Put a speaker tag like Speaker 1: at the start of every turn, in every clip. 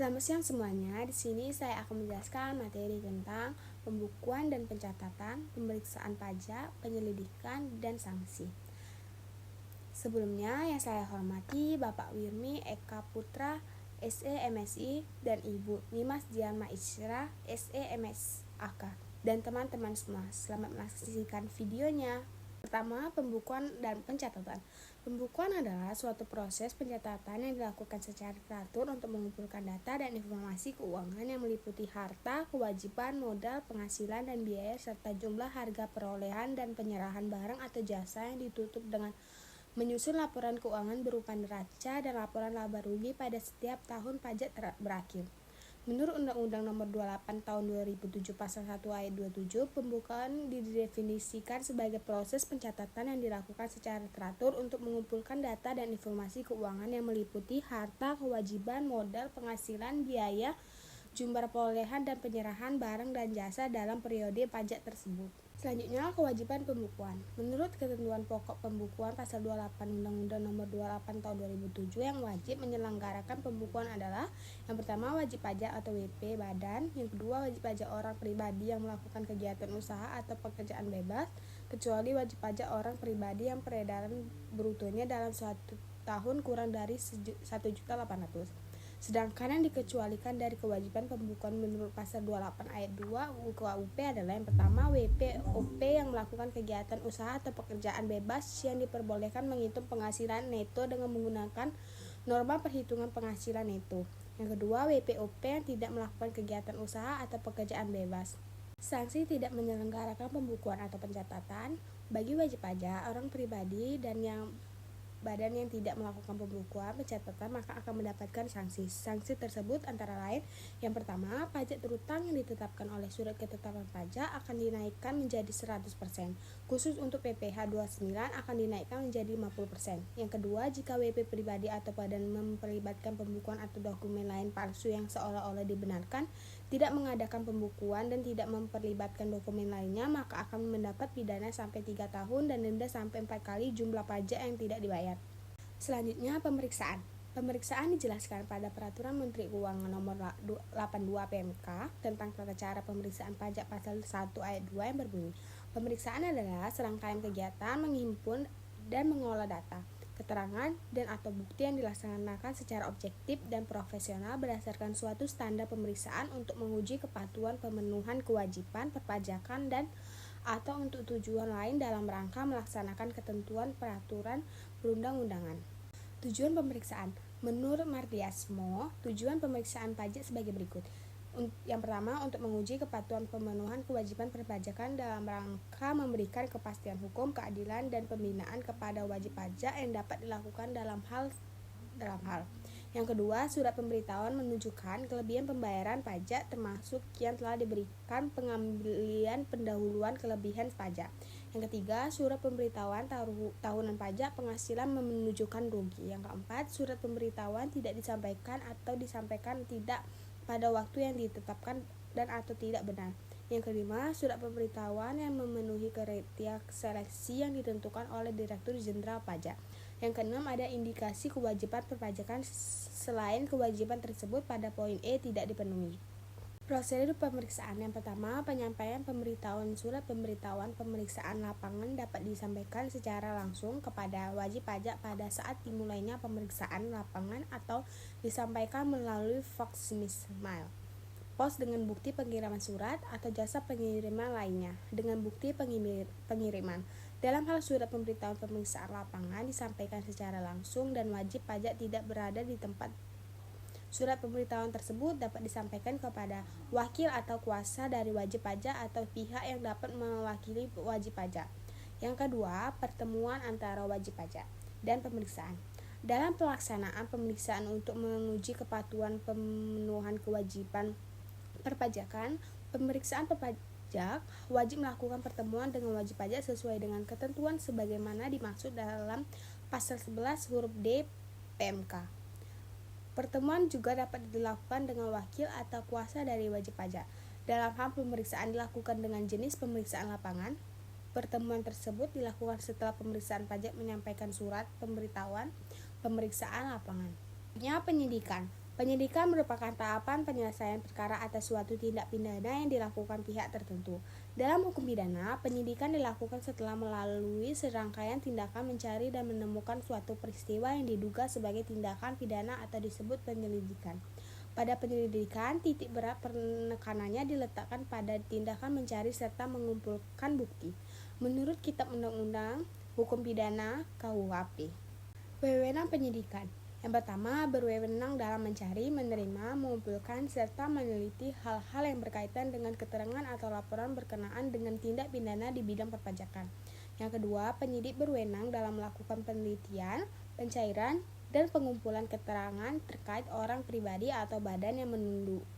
Speaker 1: Selamat siang semuanya. Di sini saya akan menjelaskan materi tentang pembukuan dan pencatatan, pemeriksaan pajak, penyelidikan, dan sanksi. Sebelumnya yang saya hormati Bapak Wirmi Eka Putra, SE MSI, dan Ibu Nimas Dian Maisra, SE MSAK, dan teman-teman semua. Selamat menyaksikan videonya. Pertama, pembukuan dan pencatatan. Pembukuan adalah suatu proses pencatatan yang dilakukan secara teratur untuk mengumpulkan data dan informasi keuangan yang meliputi harta, kewajiban, modal, penghasilan, dan biaya, serta jumlah harga perolehan dan penyerahan barang atau jasa yang ditutup dengan menyusun laporan keuangan berupa neraca dan laporan laba rugi pada setiap tahun pajak berakhir. Menurut Undang-Undang Nomor 28 Tahun 2007 Pasal 1 Ayat 27, pembukuan didefinisikan sebagai proses pencatatan yang dilakukan secara teratur untuk mengumpulkan data dan informasi keuangan yang meliputi harta, kewajiban, modal, penghasilan, biaya, jumlah perolehan dan penyerahan barang dan jasa dalam periode pajak tersebut. Selanjutnya, kewajiban pembukuan. Menurut ketentuan pokok pembukuan Pasal 28 Undang-Undang Nomor 28 Tahun 2007, yang wajib menyelenggarakan pembukuan adalah: yang pertama, wajib pajak atau WP badan; yang kedua, wajib pajak orang pribadi yang melakukan kegiatan usaha atau pekerjaan bebas, kecuali wajib pajak orang pribadi yang peredaran brutonya dalam 1 tahun kurang dari 1.800.000. Sedangkan yang dikecualikan dari kewajiban pembukuan menurut Pasal 28 Ayat 2 UKUP adalah: yang pertama, WPOP yang melakukan kegiatan usaha atau pekerjaan bebas yang diperbolehkan menghitung penghasilan neto dengan menggunakan norma perhitungan penghasilan neto. Yang kedua, WPOP yang tidak melakukan kegiatan usaha atau pekerjaan bebas. Sanksi tidak menyelenggarakan pembukuan atau pencatatan. Bagi wajib pajak orang pribadi dan yang badan yang tidak melakukan pembukuan pencatatan, maka akan mendapatkan sanksi. Sanksi tersebut antara lain: yang pertama, pajak terutang yang ditetapkan oleh surat ketetapan pajak akan dinaikkan menjadi 100%. Khusus untuk PPh 29 akan dinaikkan menjadi 50%. Yang kedua, jika WP pribadi atau badan memperlibatkan pembukuan atau dokumen lain palsu yang seolah-olah dibenarkan, tidak mengadakan pembukuan dan tidak memperlibatkan dokumen lainnya, maka akan mendapat pidana sampai 3 tahun dan denda sampai 4 kali jumlah pajak yang tidak dibayar. Selanjutnya, pemeriksaan. Pemeriksaan dijelaskan pada Peraturan Menteri Keuangan Nomor 82 PMK tentang tata cara pemeriksaan pajak Pasal 1 Ayat 2 yang berbunyi: pemeriksaan adalah serangkaian kegiatan menghimpun dan mengolah data, keterangan, dan atau bukti yang dilaksanakan secara objektif dan profesional berdasarkan suatu standar pemeriksaan untuk menguji kepatuhan pemenuhan kewajiban perpajakan dan atau untuk tujuan lain dalam rangka melaksanakan ketentuan peraturan perundang-undangan. Tujuan pemeriksaan. Menurut Mardiasmo, tujuan pemeriksaan pajak sebagai berikut. Yang pertama, untuk menguji kepatuhan pemenuhan kewajiban perpajakan dalam rangka memberikan kepastian hukum, keadilan, dan pembinaan kepada wajib pajak yang dapat dilakukan dalam hal. Yang kedua, surat pemberitahuan menunjukkan kelebihan pembayaran pajak termasuk yang telah diberikan pengambilan pendahuluan kelebihan pajak. Yang ketiga, surat pemberitahuan tahunan pajak penghasilan menunjukkan rugi. Yang keempat, surat pemberitahuan tidak disampaikan atau disampaikan tidak pada waktu yang ditetapkan dan atau tidak benar. Yang kelima, surat pemberitahuan yang memenuhi kriteria seleksi yang ditentukan oleh Direktur Jenderal Pajak. Yang keenam, ada indikasi kewajiban perpajakan selain kewajiban tersebut pada poin E tidak dipenuhi. Prosedur pemeriksaan. Yang pertama, penyampaian pemberitahuan. Surat pemberitahuan pemeriksaan lapangan dapat disampaikan secara langsung kepada wajib pajak pada saat dimulainya pemeriksaan lapangan atau disampaikan melalui fax mail, pos dengan bukti pengiriman surat, atau jasa pengiriman lainnya dengan bukti pengiriman. Dalam hal surat pemberitahuan pemeriksaan lapangan disampaikan secara langsung dan wajib pajak tidak berada di tempat, surat pemberitahuan tersebut dapat disampaikan kepada wakil atau kuasa dari wajib pajak atau pihak yang dapat mewakili wajib pajak. Yang kedua, pertemuan antara wajib pajak dan pemeriksaan. Dalam pelaksanaan pemeriksaan untuk menguji kepatuhan pemenuhan kewajiban perpajakan, pemeriksaan perpajak wajib melakukan pertemuan dengan wajib pajak sesuai dengan ketentuan sebagaimana dimaksud dalam Pasal 11 huruf D PMK. Pertemuan juga dapat dilakukan dengan wakil atau kuasa dari wajib pajak. Dalam hal pemeriksaan dilakukan dengan jenis pemeriksaan lapangan, pertemuan tersebut dilakukan setelah pemeriksaan pajak menyampaikan surat pemberitahuan pemeriksaan lapangan. Penyidikan. Penyidikan merupakan tahapan penyelesaian perkara atas suatu tindak pidana yang dilakukan pihak tertentu. Dalam hukum pidana, penyidikan dilakukan setelah melalui serangkaian tindakan mencari dan menemukan suatu peristiwa yang diduga sebagai tindakan pidana atau disebut penyelidikan. Pada penyelidikan, titik berat penekanannya diletakkan pada tindakan mencari serta mengumpulkan bukti. Menurut Kitab Undang-Undang Hukum Pidana (KUHP). Wewenang penyidikan. Yang pertama, berwenang dalam mencari, menerima, mengumpulkan, serta meneliti hal-hal yang berkaitan dengan keterangan atau laporan berkenaan dengan tindak pidana di bidang perpajakan. Yang kedua, penyidik berwenang dalam melakukan penelitian, pencairan, dan pengumpulan keterangan terkait orang pribadi atau badan yang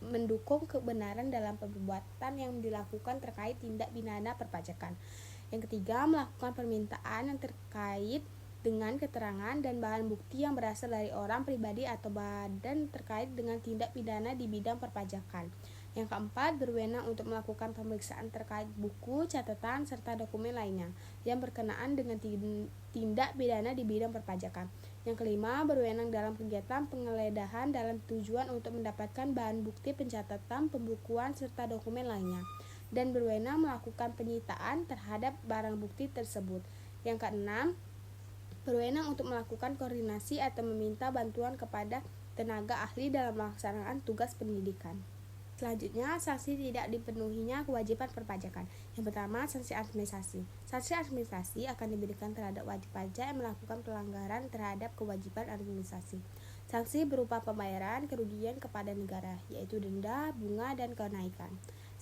Speaker 1: mendukung kebenaran dalam perbuatan yang dilakukan terkait tindak pidana perpajakan. Yang ketiga, melakukan permintaan yang terkait dengan keterangan dan bahan bukti yang berasal dari orang pribadi atau badan terkait dengan tindak pidana di bidang perpajakan. Yang keempat, berwenang untuk melakukan pemeriksaan terkait buku, catatan, serta dokumen lainnya yang berkenaan dengan tindak pidana di bidang perpajakan. Yang kelima, berwenang dalam kegiatan penggeledahan dalam tujuan untuk mendapatkan bahan bukti, pencatatan, pembukuan, serta dokumen lainnya, dan berwenang melakukan penyitaan terhadap barang bukti tersebut. Yang keenam, berwenang untuk melakukan koordinasi atau meminta bantuan kepada tenaga ahli dalam melaksanakan tugas penyidikan. Selanjutnya, sanksi tidak dipenuhinya kewajiban perpajakan. Yang pertama, sanksi administrasi. Sanksi administrasi akan diberikan terhadap wajib pajak yang melakukan pelanggaran terhadap kewajiban administrasi. Sanksi berupa pembayaran kerugian kepada negara, yaitu denda, bunga, dan kenaikan.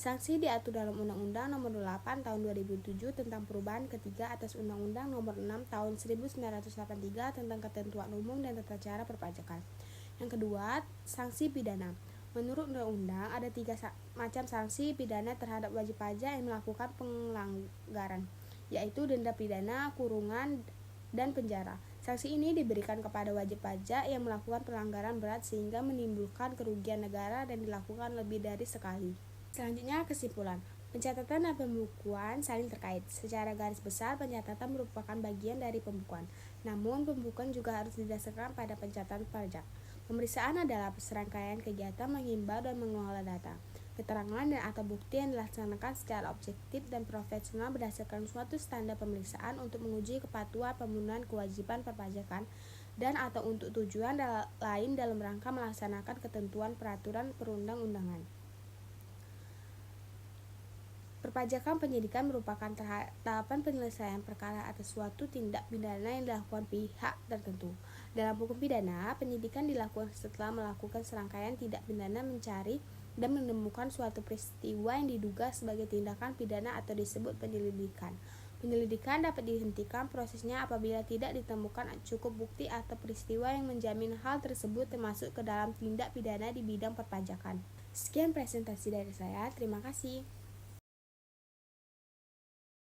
Speaker 1: Sanksi diatur dalam Undang-Undang Nomor 8 Tahun 2007 tentang perubahan ketiga atas Undang-Undang Nomor 6 Tahun 1983 tentang ketentuan umum dan tata cara perpajakan. Yang kedua, sanksi pidana. Menurut Undang-Undang, ada 3 macam sanksi pidana terhadap wajib pajak yang melakukan pelanggaran, yaitu denda pidana, kurungan, dan penjara. Sanksi ini diberikan kepada wajib pajak yang melakukan pelanggaran berat sehingga menimbulkan kerugian negara dan dilakukan lebih dari sekali. Selanjutnya, kesimpulan. Pencatatan dan pembukuan saling terkait. Secara garis besar, pencatatan merupakan bagian dari pembukuan. Namun, pembukuan juga harus didasarkan pada pencatatan pajak. Pemeriksaan adalah serangkaian kegiatan menghimbau dan mengolah data, keterangan dan atau bukti yang dilaksanakan secara objektif dan profesional berdasarkan suatu standar pemeriksaan untuk menguji kepatuhan pemenuhan kewajiban perpajakan dan atau untuk tujuan lain dalam rangka melaksanakan ketentuan peraturan perundang-undangan. Perpajakan penyidikan merupakan tahapan penyelesaian perkara atas suatu tindak pidana yang dilakukan pihak tertentu. Dalam hukum pidana, penyidikan dilakukan setelah melakukan serangkaian tindak pidana mencari dan menemukan suatu peristiwa yang diduga sebagai tindakan pidana atau disebut penyelidikan. Penyelidikan dapat dihentikan prosesnya apabila tidak ditemukan cukup bukti atau peristiwa yang menjamin hal tersebut termasuk ke dalam tindak pidana di bidang perpajakan. Sekian presentasi dari saya, terima kasih.